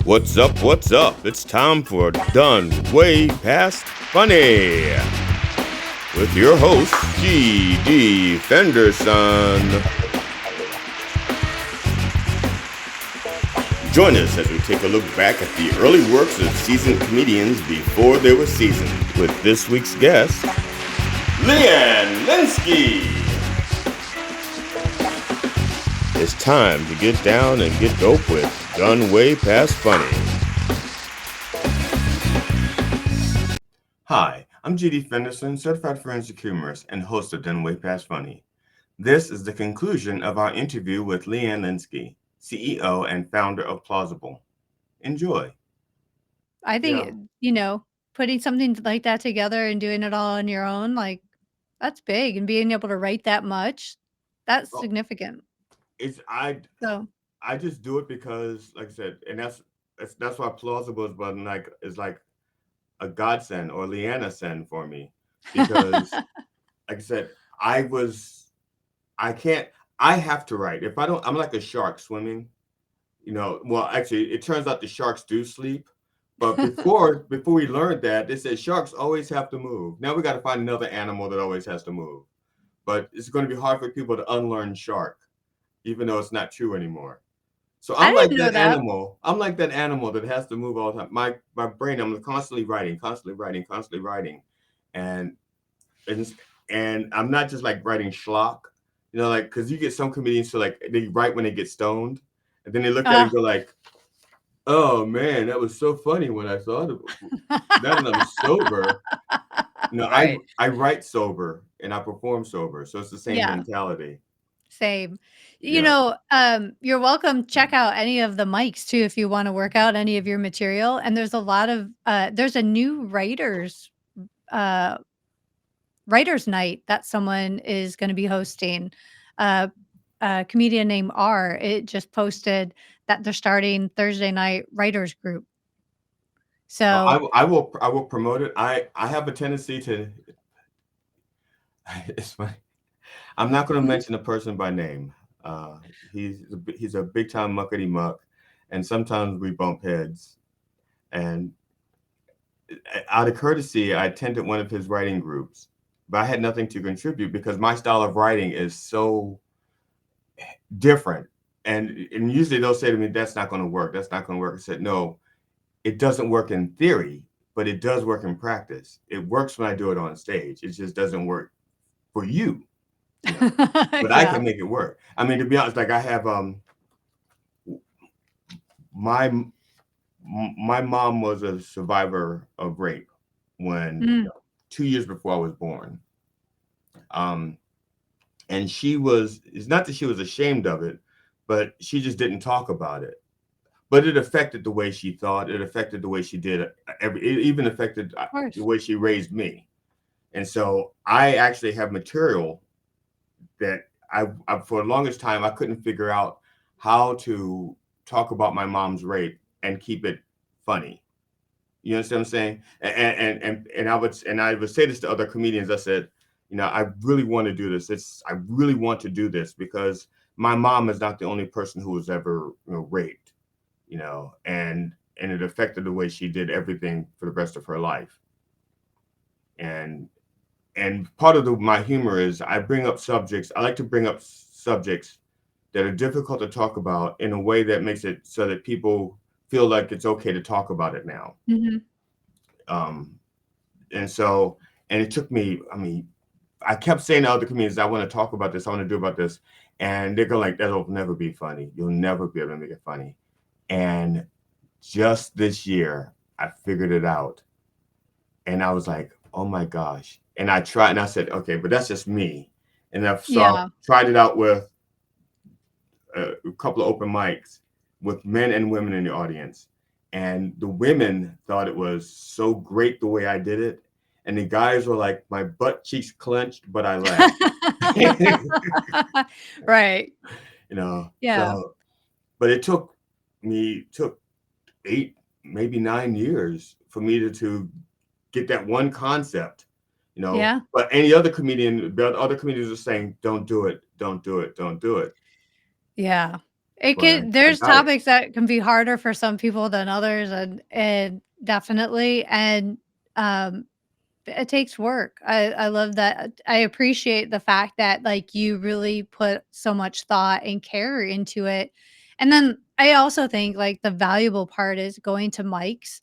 What's up? What's up? It's time for Done Way Past Funny with your host, G.D. Fenderson. Join us as we take a look back at the early works of seasoned comedians before they were seasoned with this week's guest, Leanne Linsky. It's time to get down and get dope with Done Way Past Funny. Hi, I'm G.D. Fenderson, certified forensic humorist and host of Done Way Past Funny. This is the conclusion of our interview with Leanne Linsky, CEO and founder of Plauzzable. Enjoy. I think, putting something like that together and doing it all on your own, like, that's big, and being able to write that much, that's Oh, significant. it's I So I just do it because, like I said, and that's why Plauzzable is like a godsend or Leanna send for me because, like I said, I can't I have to write. If I don't, I'm like a shark swimming. Well, actually, it turns out the sharks do sleep. But before we learned that, they said sharks always have to move. Now we got to find another animal that always has to move. But it's going to be hard for people to unlearn shark, even though it's not true anymore. So I I'm like didn't know that that. animal. I'm like that animal that has to move all the time. My brain, I'm constantly writing, constantly writing, constantly writing, and and and I'm not just like writing schlock, like because you get some comedians who like they write when they get stoned, and then they look at it and Uh, go like, "Oh man, that was so funny when I thought of it." Now that I'm sober, Right. I write sober and I perform sober, so it's the same Yeah, mentality. same. Yeah. You're welcome, check out any of the mics too if you wanna work out any of your material, and there's a lot of, there's a new uh writers' night that someone is gonna be hosting. Uh, a comedian named R, it just posted that they're starting Thursday night writers group. So I will promote it. I have a tendency to. It's funny. I'm not going to mhm, mention a person by name. He's a big time muckety muck, and sometimes we bump heads. And out of courtesy, I attended one of his writing groups, but I had nothing to contribute because my style of writing is so different. And usually they'll say to me, "That's not going to work. That's not going to work." I said, "No, it doesn't work in theory, but it does work in practice. It works when I do it on stage. It just doesn't work for you, you know." But I yeah. can make it work. I mean, to be honest, like I have my my mom was a survivor of rape when Mm, 2 years before I was born. Um, and she was it's not that she was ashamed of it, but she just didn't talk about it. But it affected the way she thought. It affected the way she did it. It even affected of the course. way she raised me. And so I actually have material that for the longest time I couldn't figure out how to talk about my mom's rape and keep it funny. You understand what I'm saying? And I would say this to other comedians. I said, I really want to do this. I really want to do this because my mom is not the only person who was ever raped, and it affected the way she did everything for the rest of her life. And part of my humor is I bring up subjects. I like to bring up subjects that are difficult to talk about in a way that makes it so that people feel like it's okay to talk about it now. Mhm. Um, and so, and it took me. I mean, I kept saying to other comedians, "I want to talk about this. I want to do about this," and they're going like, "That'll never be funny. You'll never be able to make it funny." And just this year, I figured it out, and I was like, "Oh my gosh!" And I tried, and I said, "Okay, but that's just me." And I Yeah. tried it out with a couple of open mics with men and women in the audience. And the women thought it was so great the way I did it. And the guys were like, my butt cheeks clenched, but I laughed. Right. Yeah. So, but took 8, maybe 9 years for me to get that one concept. Yeah. But other comedians are saying, don't do it, don't do it, don't do it. Yeah. It but can I there's got it. topics that can be harder for some people than others, and definitely, and, um, it takes work. I love that. I appreciate the fact that, like, you really put so much thought and care into it, and then I also think, like, the valuable part is going to mics.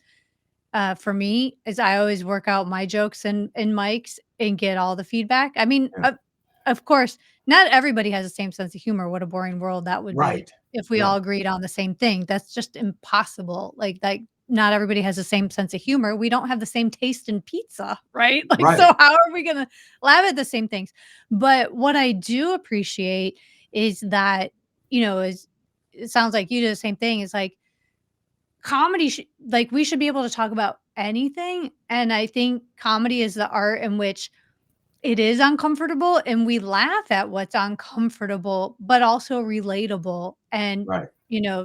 For me, is I always work out my jokes in mics and get all the feedback. I mean, Yeah. of course, not everybody has the same sense of humor. What a boring world that would be Right. if we Yeah. all agreed on the same thing. That's just impossible. Like not everybody has the same sense of humor. We don't have the same taste in pizza, right? Like, Right. so how are we gonna laugh at the same things? But what I do appreciate is that, is it sounds like you do the same thing. Is like comedy should like, we should be able to talk about anything, and I think comedy is the art in which it is uncomfortable, and we laugh at what's uncomfortable, but also relatable, and, Right.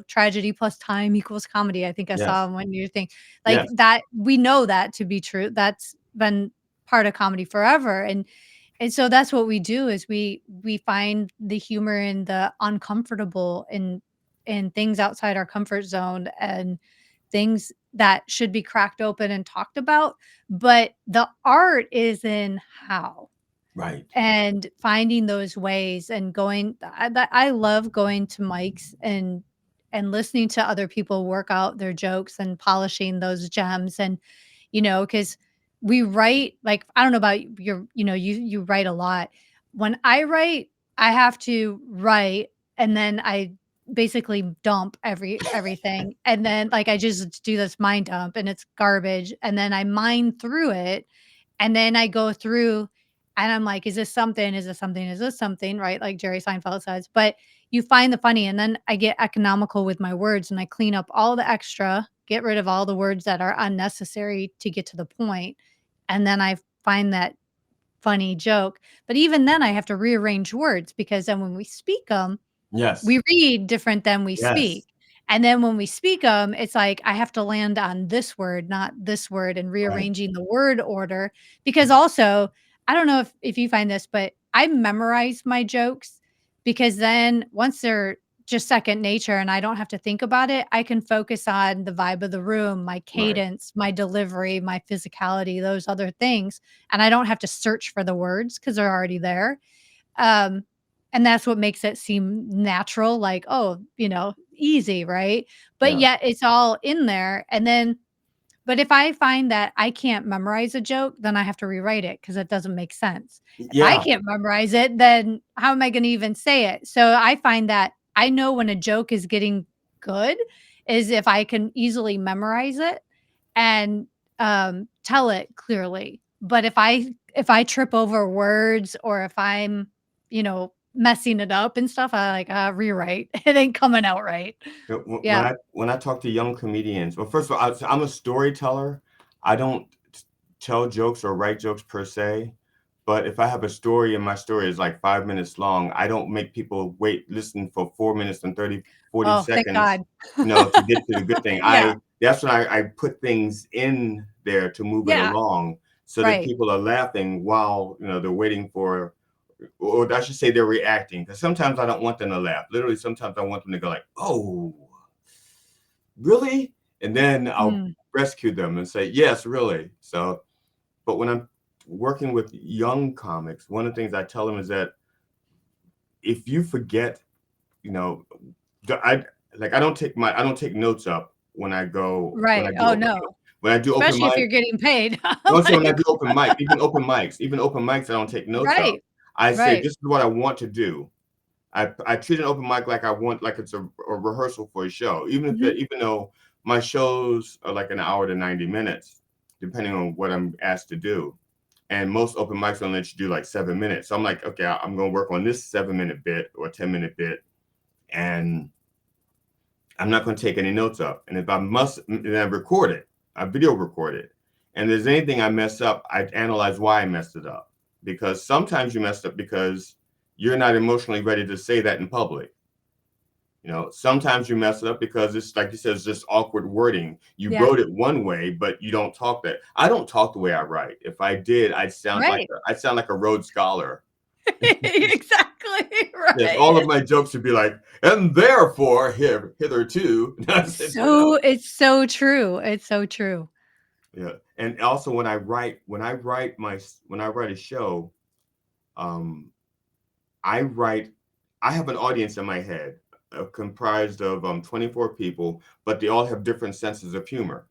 tragedy plus time equals comedy, I think I saw Yes. on one of your thing. Like, Yes. that we know that to be true, that's been part of comedy forever, and so that's what we do is we find the humor in the uncomfortable and things outside our comfort zone and things that should be cracked open and talked about, but the art is in how. Right. And finding those ways and going I love going to mics and listening to other people work out their jokes and polishing those gems and, because we write like, I don't know about you write a lot. When I write, I have to write and then I basically dump everything, and then, like, I just do this mind dump and it's garbage, and then I mine through it, and then I go through and I'm like, "Is this something? Is this something? Is this something?" Right? Like Jerry Seinfeld says. But you find the funny, and then I get economical with my words and I clean up all the extra, get rid of all the words that are unnecessary to get to the point, and then I find that funny joke. But even then, I have to rearrange words because then when we speak them, Yes. we read different than we speak. Yes. And then when we speak them, it's like I have to land on this word, not this word, and Right. rearranging the word order. Because also, I don't know if you find this, but I memorize my jokes because then once they're just second nature and I don't have to think about it, I can focus on the vibe of the room, my Right. cadence, my delivery, my physicality, those other things. And I don't have to search for the words because they're already there. Um, and that's what makes it seem natural, like, oh, easy, right? But Yeah. yet it's all in there. And then, but if I find that I can't memorize a joke, then I have to rewrite it because it doesn't make sense. If I Yeah. can't memorize it, then how am I going to even say it? So I find that I know when a joke is getting good is if I can easily memorize it and tell it clearly. But if I trip over words or if I'm, messing it up and stuff, I like rewrite. It ain't coming out right. When Yeah. I talk to young comedians, well, first of all, I'm a storyteller. I don't tell jokes or write jokes per se, but if I have a story and my story is like 5 minutes long, I don't make people listen for 4 minutes and 30, 40 Oh, thank seconds, God. to get to the good thing. Yeah. That's when I put things in there to move it Yeah. along so that Right. people are laughing while, they're waiting for, or I should say they're reacting. Because sometimes I don't want them to laugh. Literally, sometimes I want them to go like, "Oh, really?" And then I'll Mm. rescue them and say, "Yes, really." So, but when I'm working with young comics, one of the things I tell them is that if you forget, you know, I I don't take notes up when I Right. do Oh, open no. when I do open Especially if mic. you're getting paid. Don't say when I Like do open mic, even open mics, I don't take notes up. right. I say, Right. "This is what I want to do." I treat an open mic like it's a rehearsal for a show, Mhm. even though my shows are like an hour to 90 minutes, depending on what I'm asked to do. And most open mics don't let you do like 7 minutes. So I'm like, okay, I'm going to work on this 7 minute bit or 10 minute bit, and I'm not going to take any notes up. And if I must, then I record it. I video record it. And if there's anything I mess up, I analyze why I messed it up. Because sometimes you messed up because you're not emotionally ready to say that in public. Sometimes you mess it up because it's like you said, it's just awkward wording. You Yeah. wrote it one way, but you don't talk that. I don't talk the way I write. If I did, Right. I'd sound like a Rhodes Scholar. Exactly, Yes, all of right? my jokes would be like, and therefore hitherto. And I said, no. It's so true. It's so true. Yeah. And also when I write a show, um, I write, I have an audience in my head comprised of 24 people, but they all have different senses of humor.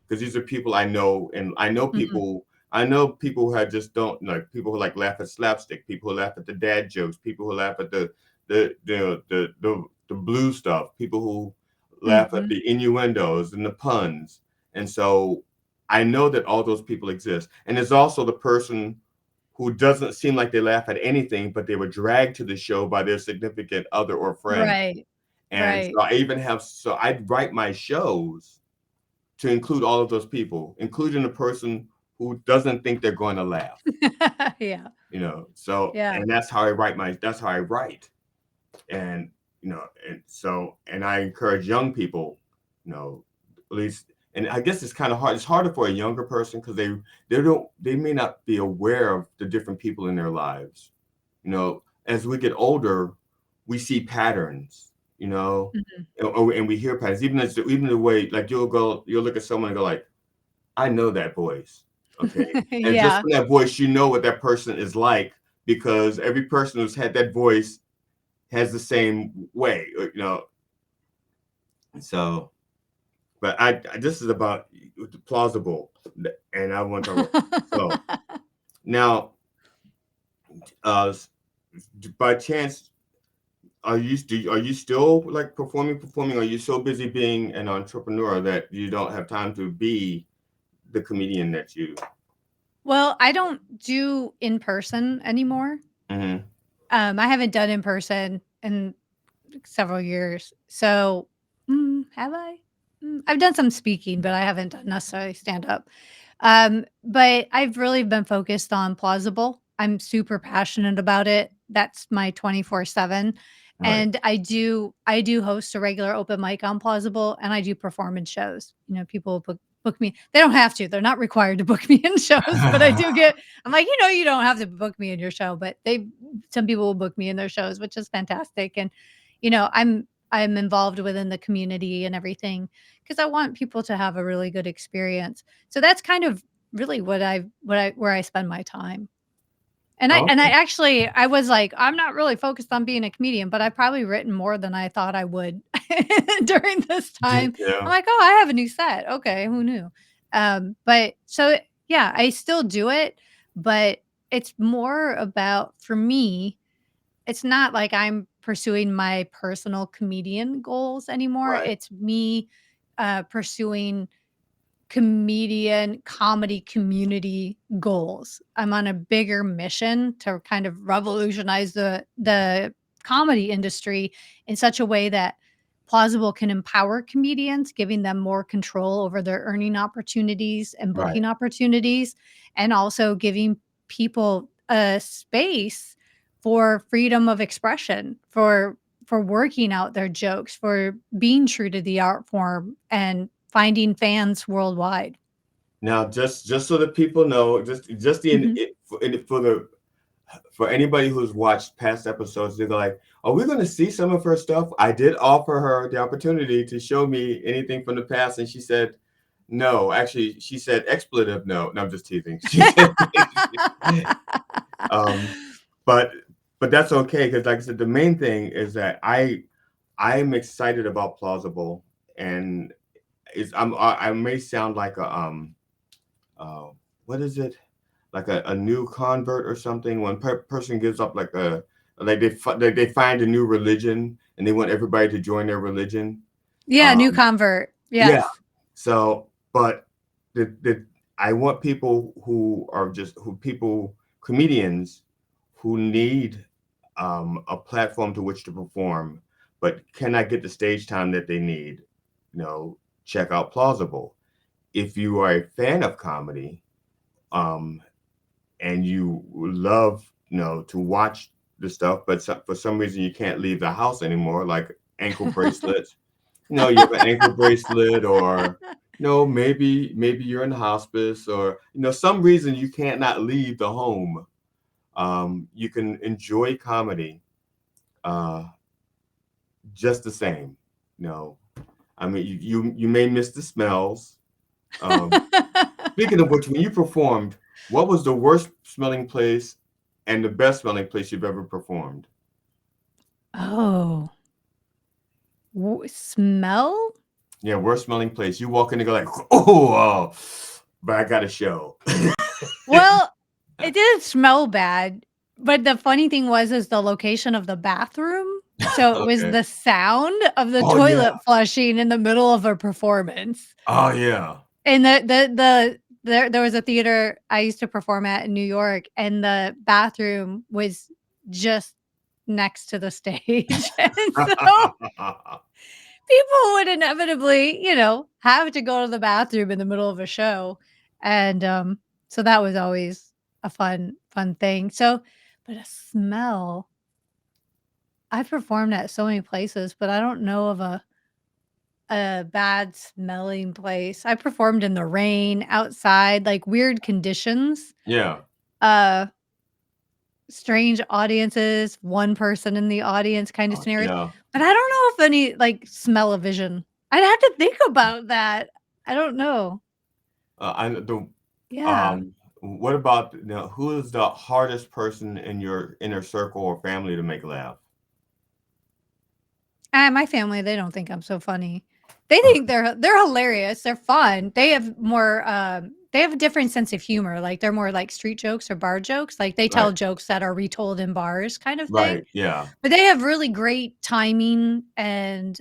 Because these are people I know, and Mhm. I know people who just don't like people who like laugh at slapstick, people who laugh at the dad jokes, people who laugh at the blue stuff, people who laugh at Mhm. the innuendos and the puns. And so I know that all those people exist. And there's also the person who doesn't seem like they laugh at anything, but they were dragged to the show by their significant other or friend. Right. And Right. so I'd write my shows to include all of those people, including the person who doesn't think they're going to laugh, Yeah. So, Yeah. and that's how I write. And, and I encourage young people, at least, and I guess it's kind of hard. It's harder for a younger person because they may not be aware of the different people in their lives. As we get older, we see patterns, Mhm. and we hear patterns, even the way, like you'll look at someone and go like, I know that voice. Okay. And just Yeah. from that voice, you know what that person is like because every person who's had that voice has the same way, So, but this is about plausible, and I want to talk about. So now, uh, by chance, are you still like performing? Are you so busy being an entrepreneur that you don't have time to be the comedian that you? Well, I don't do in person anymore. Mhm. I haven't done in person in several years. So, have I? I've done some speaking, but I haven't done necessarily stand up. But I've really been focused on Plauzzable. I'm super passionate about it. That's my 24/7. Right. And I do host a regular open mic on Plauzzable, and I do performance shows. People book me. They don't have to. They're not required to book me in shows, but I do get I'm like, you don't have to book me in your show, but some people will book me in their shows, which is fantastic. And I'm involved within the community and everything because I want people to have a really good experience. So that's kind of really where I spend my time. And I Okay. actually I was like, I'm not really focused on being a comedian, but I've probably written more than I thought I would during this time. I'm Yeah. like, "Oh, I have a new set. Okay, who knew?" But so yeah, I still do it, but it's more about for me, it's not like I'm pursuing my personal comedian goals anymore. Right. It's me pursuing comedy community goals. I'm on a bigger mission to kind of revolutionize the comedy industry in such a way that Plausible can empower comedians, giving them more control over their earning opportunities and Right. booking opportunities, and also giving people a space for freedom of expression, for working out their jokes, for being true to the art form and finding fans worldwide. Now, just so that people know, just the Mhm. for anybody who's watched past episodes, they're like, "Are we going to see some of her stuff?" I did offer her the opportunity to show me anything from the past, and she said no. Actually, she said expletive no. No, I'm just teasing. She said, um, but that's okay because, like I said, the main thing is that I'm excited about plausible, and I may sound like a uh, what is it? Like a new convert or something. When person gives up like they find a new religion and they want everybody to join their religion. Yeah, new Um, convert. yeah. Yes. So, but the I want people who are just who people comedians who need a platform to which to perform, but cannot get the stage time that they need. Check out Plausible. If you are a fan of comedy, um, and you love, to watch the stuff, but for some reason you can't leave the house anymore, like ankle bracelets. You have an ankle bracelet, or maybe you're in hospice, or some reason you can't not leave the home. You can enjoy comedy uh, just the same. You know, I mean, you may miss the smells. Um, Speaking of which, when you performed, what was the worst smelling place and the best smelling place you've ever performed? Oh, smell? Yeah, worst smelling place. You walk in and go like, oh, but I got a show. Well, it didn't smell bad, but the funny thing is the location of the bathroom. So it was Okay. the sound of the Oh yeah. toilet flushing in the middle of a performance. Oh yeah. And there was a theater I used to perform at in New York, and the bathroom was just next to the stage. And so people would inevitably, have to go to the bathroom in the middle of a show. And so that was always a fun thing. So, but a smell. I've performed at so many places, but I don't know of a bad smelling place. I performed in the rain, outside, like weird conditions, Yeah. uh, strange audiences, one person in the audience kind of scenarios. Yeah. But I don't know if any like smell-o-vision. I'd have to think about that. I don't know. I the Yeah. um. What about who is the hardest person in your inner circle or family to make laugh? My family, they don't think I'm so funny. They think they're hilarious. They're fun. They have a different sense of humor. Like they're more like street jokes or bar jokes. Like they tell Right. jokes that are retold in bars kind of thing. Right. Yeah. But they have really great timing and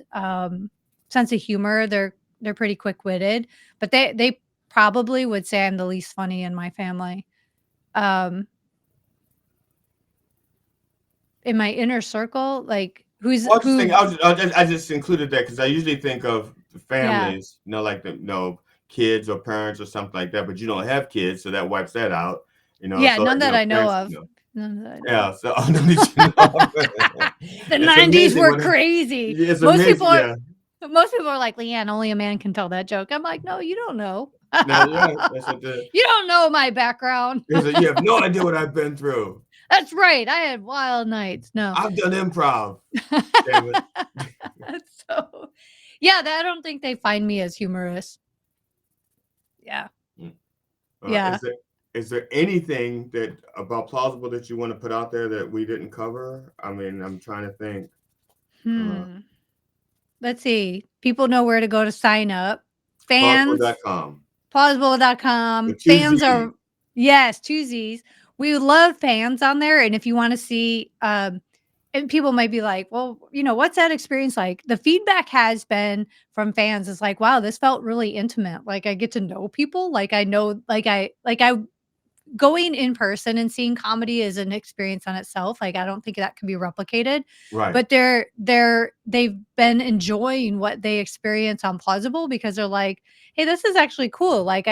sense of humor. They're pretty quick-witted, but they probably would say I'm the least funny in my family. Um in my inner circle, like Well, I just think who I just included that because I usually think of the yeah. families, like the kids or parents or something like that. But you don't have kids, so that wipes that out. Yeah, So none like that I know parents, of. None that I know of. yeah. So none that you know. The It's 90s amazing were what crazy. it's Most people amazing. are Yeah. most people are like, "Leanne, only a man can tell that joke." I'm like, "No, you don't know. Now you're right. That's what the You don't know my background." you have no idea what I've been through. That's right, I had wild nights. No. I've done improv. Damn it. So, yeah, I don't think they find me as humorous. Yeah. Mm. Yeah. Is there anything that about plausible that you want to put out there that we didn't cover? I mean, I'm trying to think. Uh, Hmm. Let's see. People know where to go to sign up. Fans, plausible.com plausible.com. with two Fans Z's. are yes, 2 Z's. We love fans on there, and if you wanna see, and people might be like, "Well, what's that experience like?" The feedback has been from fans is like, "Wow, this felt really intimate." Like, I get to know people, like, I know I going in person and seeing comedy is an experience on itself. Like, I don't think that can be replicated, Right. but they've been enjoying what they experience on Plausible because they're like, "Hey, this is actually cool. Like,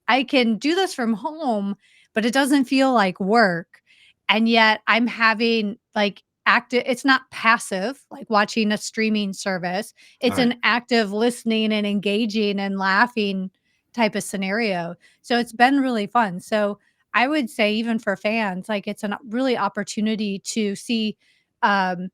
I can do this from home, but it doesn't feel like work. And yet I'm having like active, it's not passive, like watching a streaming service. All It's right. an active listening and engaging and laughing type of scenario. So it's been really fun. So I would say even for fans, like it's a really opportunity to see um,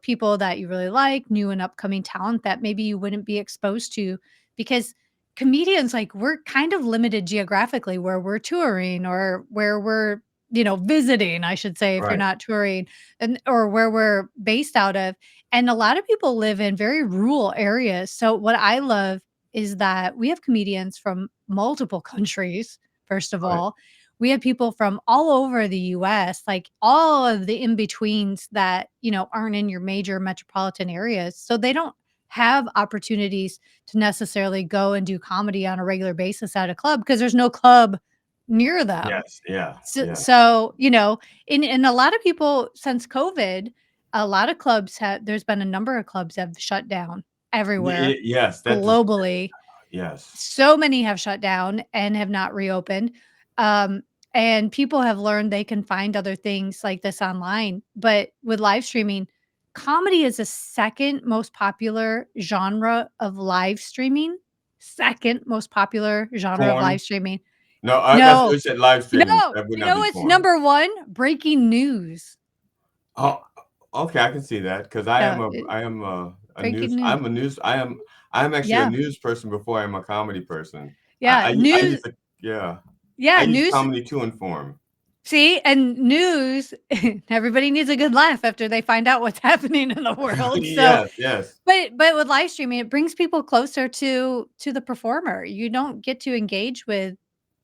people that you really like, new and upcoming talent that maybe you wouldn't be exposed to because comedians, like, we're kind of limited geographically where we're touring or where we're, visiting, I should say, if you're Right. not touring and or where we're based out of. And a lot of people live in very rural areas. So what I love is that we have comedians from multiple countries, first of Right. all. We have people from all over the US, like all of the in-betweens that, aren't in your major metropolitan areas. So they don't have opportunities to necessarily go and do comedy on a regular basis at a club because there's no club near them. Yes. Yeah. So, Yeah. so and a lot of people since COVID, a lot of clubs have. There's been a number of clubs that have shut down everywhere Yes. That is. globally. Yes. So many have shut down and have not reopened. Um, and people have learned they can find other things like this online. But with live streaming, comedy is the second most popular genre of live streaming. Second most popular genre of Porn. live streaming. No, that's what No. we said, live streaming. No. That would You not know be what's porn. number 1? Breaking news. Oh, okay, I can see that because Yeah, I am a breaking news news. I'm a news I am actually a Yeah. news person before I'm a comedy person. Yeah, I use news. the yeah. I Yeah, use news. comedy to inform. See, and news, everybody needs a good laugh after they find out what's happening in the world. So, Yes, yes, but with live streaming, it brings people closer to the performer. You don't get to engage with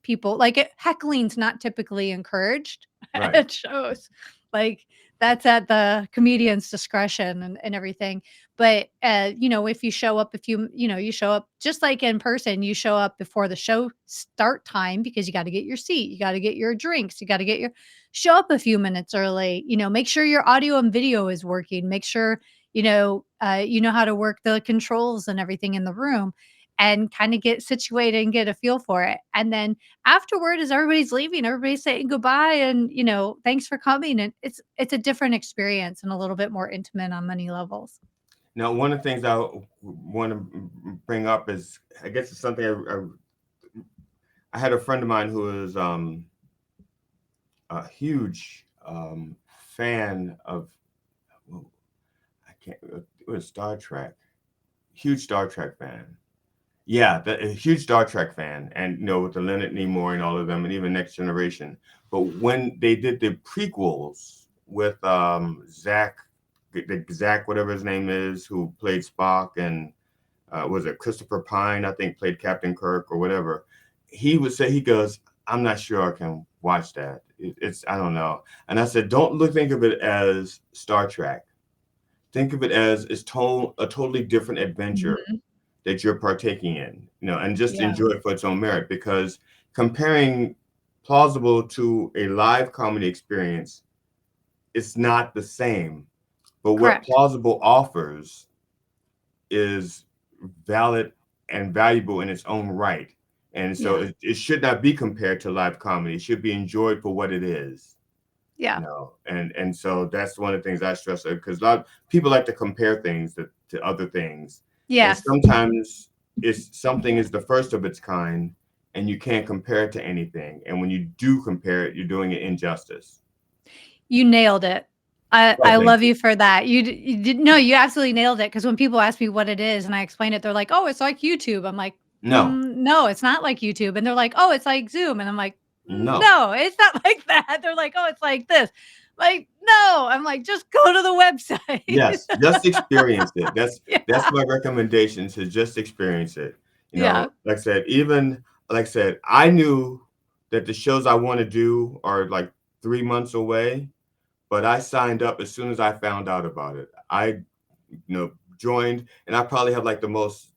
people like heckling's not typically encouraged right. at shows. Like that's at the comedian's discretion and everything. But if you show up, you show up just like in person, you show up before the show start time because you got to get your seat, you got to get your drinks, you got to get your show up a few minutes early. Make sure your audio and video is working. Make sure you know how to work the controls and everything in the room and kind of get situated and get a feel for it. And then afterward, as everybody's leaving, everybody's saying goodbye and, thanks for coming. And it's a different experience and a little bit more intimate on many levels. Now, one of the things I want to bring up is, I guess it's something I had a friend of mine who is a huge fan of, well, I can't, it was Star Trek, huge Star Trek fan. Yeah, a huge Star Trek fan, and with the Leonard Nimoy and all of them, and even Next Generation. But when they did the prequels with Zach, whatever his name is, who played Spock, and was it Christopher Pine? I think played Captain Kirk or whatever. He would say, he goes, "I'm not sure I can watch that. It's I don't know." And I said, "Don't think of it as Star Trek. Think of it as a totally different adventure Mhm. that you're partaking in, and just Yeah. enjoy it for its own merit." Because comparing Plauzzable to a live comedy experience, it's not the same. But what Correct. Plauzzable offers is valid and valuable in its own right. And so Yeah. it should not be compared to live comedy. It should be enjoyed for what it is. Yeah. And so that's one of the things I stress, because a lot of people like to compare things to other things, and Yeah. sometimes it's something is the first of its kind, and you can't compare it to anything, and when you do compare it, you're doing it injustice. You nailed it. I Well, I thank love you. you for that. You did no, you absolutely nailed it. Because when people ask me what it is and I explain it, they're like, "Oh, it's like YouTube." I'm like, No, no, it's not like YouTube." And they're like, "Oh, it's like Zoom." And I'm like, no, no, it's not like that." They're like, "Oh, it's like this." Like, "No." I'm like, "Just go to the website." yes, just experience it. That's Yeah. my recommendation, to just experience it. Yeah. Like I said, I knew that the shows I want to do are like 3 months away, but I signed up as soon as I found out about it. I, joined, and I probably have like the most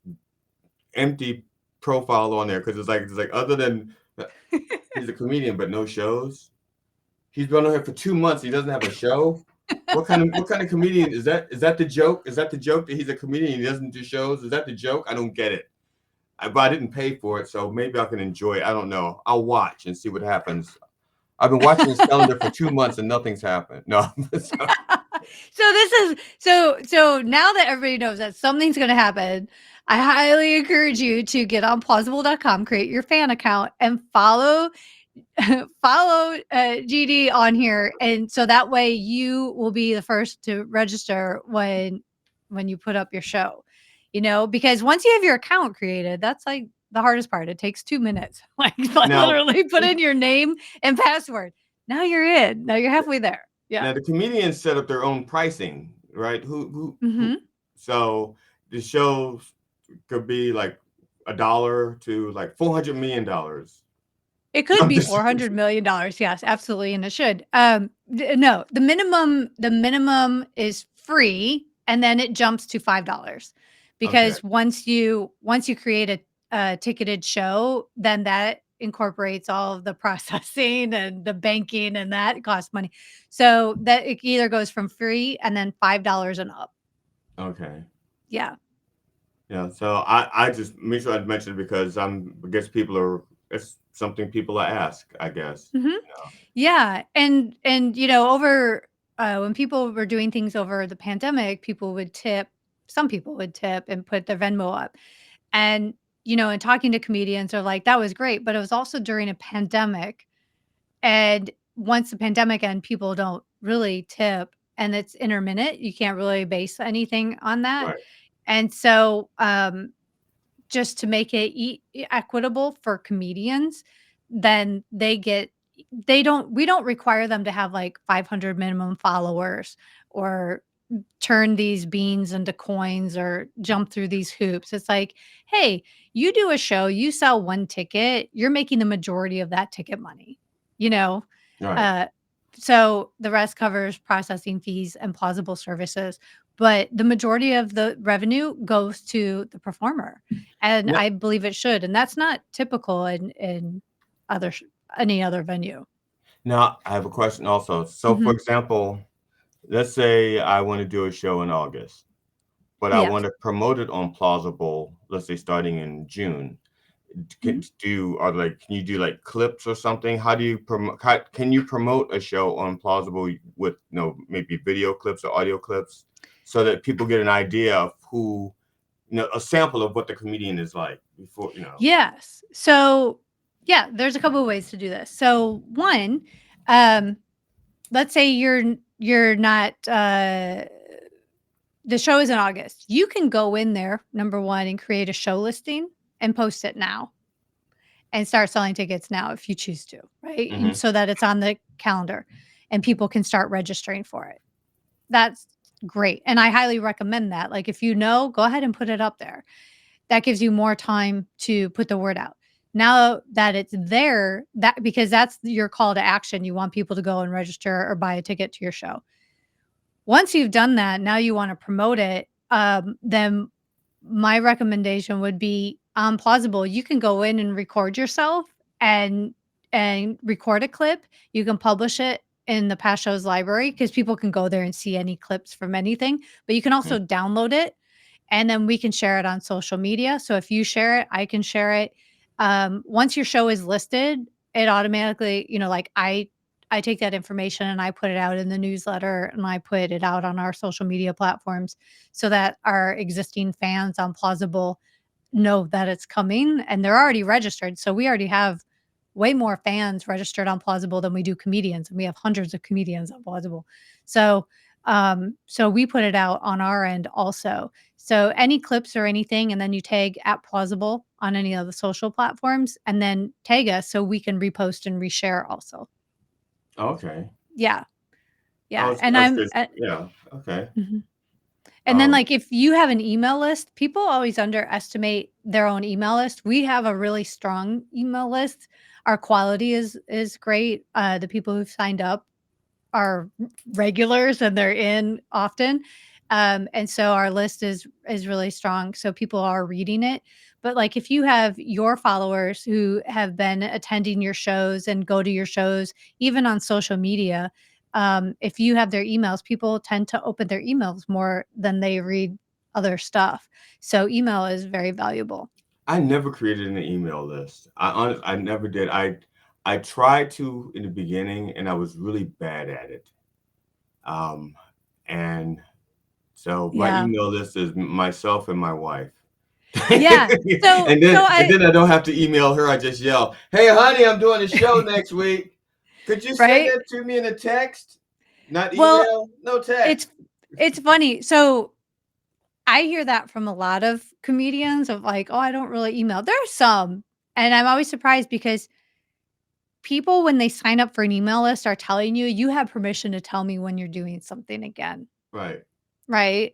empty profile on there, because it's like other than he's a comedian but no shows. He's been on here for 2 months. He doesn't have a show. What kind of comedian is that? Is that the joke? Is that the joke that he's a comedian and he doesn't do shows? Is that the joke? I don't get it. But I didn't pay for it, so maybe I can enjoy it. I don't know. I'll watch and see what happens. I've been watching his calendar for 2 months and nothing's happened. No, So now that everybody knows that something's going to happen, I highly encourage you to get on plausible.com, create your fan account, and follow GD on here, and so that way you will be the first to register when you put up your show. Because once you have your account created, that's like the hardest part. It takes 2 minutes. Like now, literally put in your name and password. Now you're in. Now you're halfway there. Yeah. now the comedians set up their own pricing, right? Who? Hmm. So the shows could be like $1 to like $400 million. It could I'm be just $400 million. Yes, absolutely, and it should. No, the minimum is free, and then it jumps to $5 okay. because once you create a ticketed show, then that incorporates all of the processing and the banking, and that costs money. So that it either goes from free and then $5 and up. Okay. Yeah. Yeah. So I just make sure I mention it because I guess it's something people ask, I guess. Mhm. Yeah, and over when people were doing things over the pandemic, people would tip. Some people would tip and put their Venmo up, and and talking to comedians are like, that was great, but it was also during a pandemic. And once the pandemic and people don't really tip and it's intermittent, you can't really base anything on that. Right. And so, just to make it equitable for comedians, then we don't require them to have like 500 minimum followers or turn these beans into coins or jump through these hoops. It's like, hey, you do a show, you sell one ticket, you're making the majority of that ticket money, you know? Right. Uh, so the rest covers processing fees and plausible services, but the majority of the revenue goes to the performer. And Now, I believe it should. And that's not typical in other, any other venue. now I have a question also. So, for Hmm. example, let's say I want to do a show in August, but I want Yes. to promote it on Plauzzable, let's say starting in June. Mhm. Can you do like clips or something? How do you promote? Can you promote a show on Plauzzable with maybe video clips or audio clips, so that people get an idea of who, a sample of what the comedian is like before. Yes. So, yeah, there's a couple of ways to do this. So, one, um, let's say you're not the show is in August. You can go in there, number one, and create a show listing and post it now and start selling tickets now if you choose to, right? And Hmm. so that it's on the calendar and people can start registering for it. That's great. And I highly recommend that. Like if go ahead and put it up there. That gives you more time to put the word out. Now that it's there, that because that's your call to action, you want people to go and register or buy a ticket to your show. Once you've done that, now you want to promote it. Then my recommendation would be on Plausible. You can go in and record yourself and record a clip. You can publish it in the past shows library because people can go there and see any clips from anything. But you can also download it and then we can share it on social media. So if you share it, I can share it. Once your show is listed, it automatically, like I take that information and I put it out in the newsletter and I put it out on our social media platforms so that our existing fans on Plausible know that it's coming and they're already registered. So we already have way more fans registered on Plausible than we do comedians, and we have hundreds of comedians on Plausible. So, so we put it out on our end also. So any clips or anything, and then you tag at Plausible on any of the social platforms, and then tag us so we can repost and reshare also. Okay. Yeah, I yeah, was, and I was just, yeah. Okay. mhm. And then, Um. like, if you have an email list, people always underestimate their own email list. We have a really strong email list. Our quality is great. The people who've signed up are regulars and they're in often. And so our list is really strong. So people are reading it. But like if you have your followers who have been attending your shows and go to your shows, even on social media, if you have their emails, people tend to open their emails more than they read other stuff. So email is very valuable. I never created an email list. I never did. I tried to in the beginning, and I was really bad at it. Um, and so my Yeah. email list is myself and my wife. Yeah. So and so then and I then I don't have to email her. I just yell, "Hey, honey, I'm doing a show next week. Could you send right? that to me in a text? Not Well, email, no it's text." it's funny. So I hear that from a lot of comedians of like, "Oh, I don't really email." There are some, and I'm always surprised because people, when they sign up for an email list, are telling you, "You have permission to tell me when you're doing something again." Right. Right?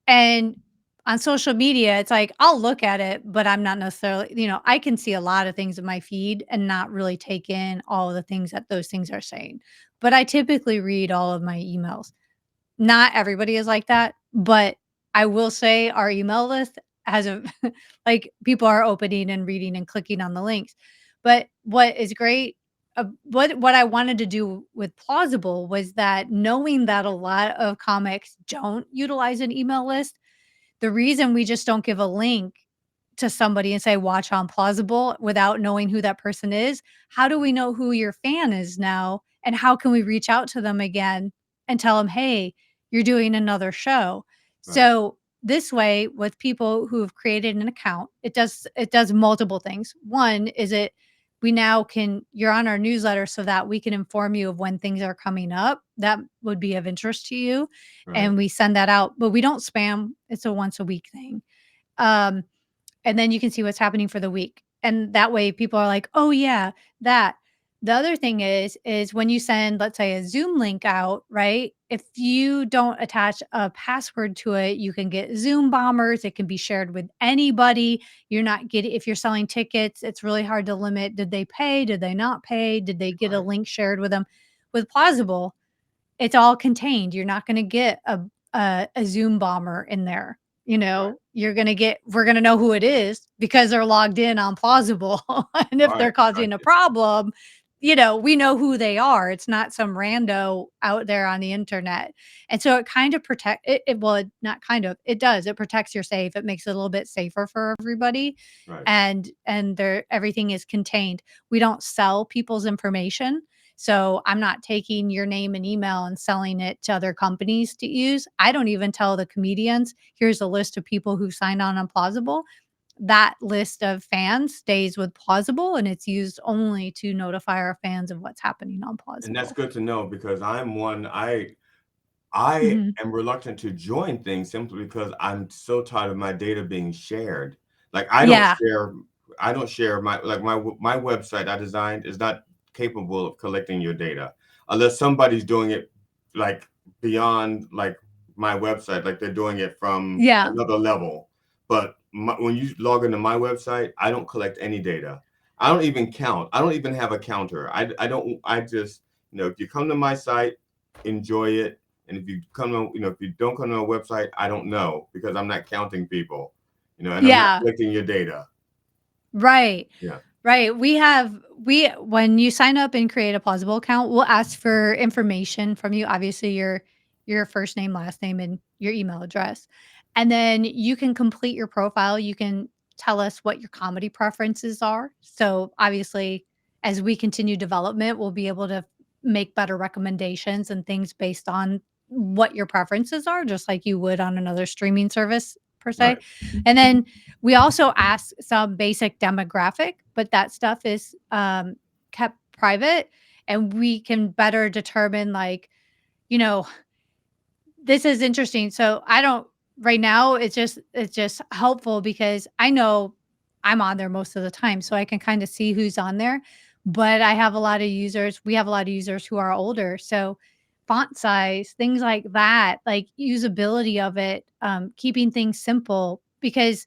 And on social media, it's like, I'll look at it, but I'm not necessarily I can see a lot of things in my feed and not really take in all of the things that those things are saying. But I typically read all of my emails. Not everybody is like that, but I will say our email list has a like, people are opening and reading and clicking on the links. But what is great, what I wanted to do with Plausible was that knowing that a lot of comics don't utilize an email list, the reason we just don't give a link to somebody and say, "Watch on Plausible," without knowing who that person is, how do we know who your fan is now, and how can we reach out to them again and tell them, "Hey, you're doing another show." Right. So, this way, with people who have created an account, it does multiple things. One is we now can you're on our newsletter so that we can inform you of when things are coming up that would be of interest to you, Right. and we send that out, but we don't spam. It's a once a week thing. Um, and then you can see what's happening for the week. And that way people are like, "Oh yeah, that." The other thing is when you send, let's say, a Zoom link out, right? If you don't attach a password to it, you can get Zoom bombers. It can be shared with anybody. You're not getting if you're selling tickets, it's really hard to limit. Did they pay? Did they not pay? Did they get a Right. link shared with them? With Plausible, it's all contained. You're not gonna get a Zoom bomber in there, Right. we're gonna know who it is because they're logged in on Plausible, and if they're Right. causing a Right. problem, we know who they are. It's not some rando out there on the internet, and so it kind of protect it well, not kind of, it does, it protects your safe, it makes it a little bit safer for everybody, Right. and there everything is contained. We don't sell people's information, so I'm not taking your name and email and selling it to other companies to use. I don't even tell the comedians, here's a list of people who signed on Plausible. That list of fans stays with Plausible and it's used only to notify our fans of what's happening on And that's Plausible. good to know because I'm one. I Mhm. am reluctant to join things simply because I'm so tired of my data being shared. Like Yeah. I don't share my website I designed is not capable of collecting your data unless somebody's doing it like beyond like my website, like they're doing it from Yeah. another level. But when you log into my website, I don't collect any data. I don't even count. I don't even have a counter. I don't. I just if you come to my site, enjoy it, and if you come to, if you don't come to a website, I don't know because I'm not counting people, and I'm not Yeah. collecting your data. Right. Yeah. Right. We when you sign up and create a Plausible account, we'll ask for information from you, obviously your first name, last name, and your email address. And then you can complete your profile. You can tell us what your comedy preferences are. So obviously, as we continue development, we'll be able to make better recommendations and things based on what your preferences are, just like you would on another streaming service per se. Right. And then we also ask some basic demographic, but that stuff is kept private, and we can better determine, like, you know, this is interesting. So I don't right now, it's just helpful because I know I'm on there most of the time, so I can kind of see who's on there. But I have a lot of users, we have a lot of users who are older. So font size, things like that, like usability of it, keeping things simple because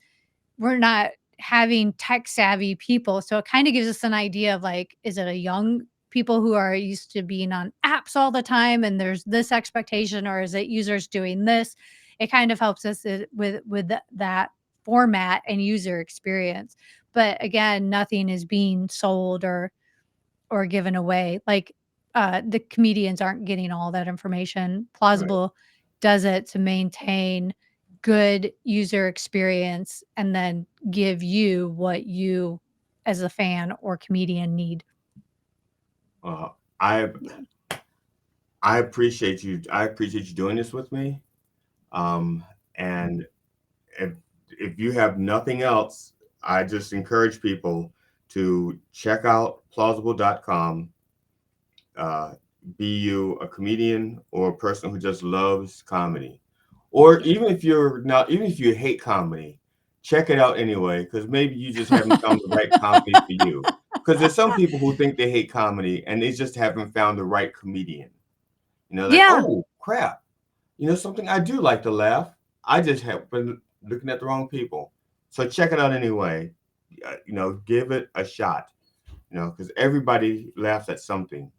we're not having tech savvy people. So it kind of gives us an idea of, like, is it a young people who are used to being on apps all the time and there's this expectation, or is it users doing this? It kind of helps us that format and user experience. But again, nothing is being sold or given away. Like, the comedians aren't getting all that information. Right. Plausible does it to maintain good user experience and then give you what you as a fan or comedian need. Uh, I Yeah. I appreciate you. I appreciate you doing this with me. And if if you have nothing else, I just encourage people to check out plausible.com. Uh, be you a comedian or a person who just loves comedy, or Yeah. even if you're not, even if you hate comedy, check it out anyway because maybe you just haven't found the right comedy for you. Because there's some people who think they hate comedy and they just haven't found the right comedian. Like, Yeah. oh crap, something I do like to laugh. I just have been looking at the wrong people. So check it out anyway. Give it a shot. Because everybody laughs at something,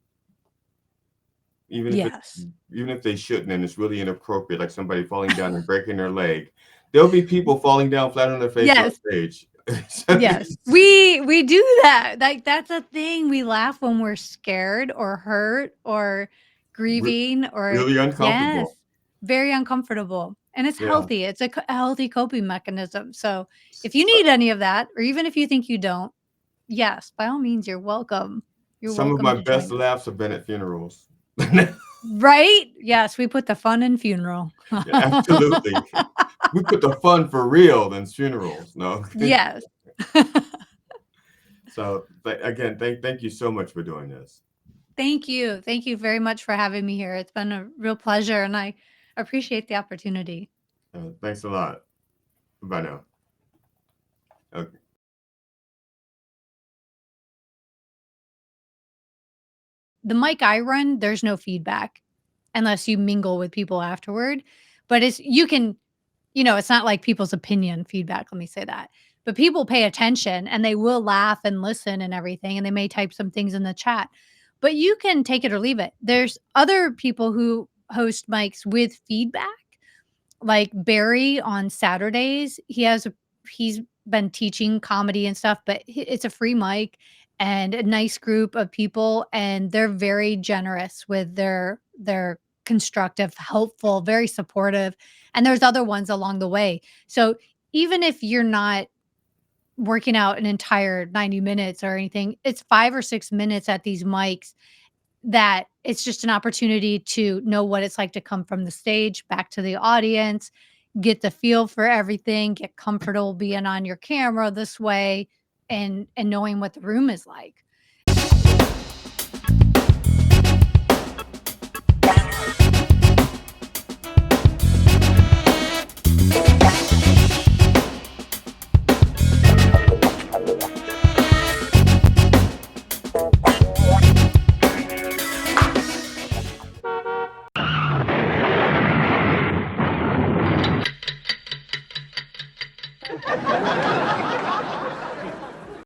even if it's Yes. even if they shouldn't, and it's really inappropriate, like somebody falling down and breaking their leg. There'll be people falling down flat on their face on Yes. stage. Yes. We do that. Like, that's a thing. We laugh when we're scared or hurt or Re- grieving or really yes, uncomfortable. very uncomfortable. And it's Yeah. healthy. It's a healthy coping mechanism. So, if you need any of that, or even if you think you don't, yes, by all means, you're welcome. You're Some of welcome my to best join us. laughs have been at funerals. Right? Yes, we put the fun in funeral. Yeah, absolutely. We put the fun for real than funerals. No. Yes. So again, thank you so much for doing this. Thank you. Thank you very much for having me here. It's been a real pleasure, and I appreciate the opportunity. Thanks a lot. Bye now. Okay. The mic I run, there's no feedback unless you mingle with people afterward, but it's you can it's not like people's opinion feedback, let me say that. But people pay attention and they will laugh and listen and everything, and they may type some things in the chat. But you can take it or leave it. There's other people who host mics with feedback, like Barry on Saturdays. He's been teaching comedy and stuff, but it's a free mic and a nice group of people, and they're very generous with their constructive, helpful, very supportive. And there's other ones along the way. So even if you're not working out an entire 90 minutes or anything, it's 5 or 6 minutes at these mics that it's just an opportunity to know what it's like to come from the stage back to the audience, get the feel for everything, get comfortable being on your camera this way, and knowing what the room is like.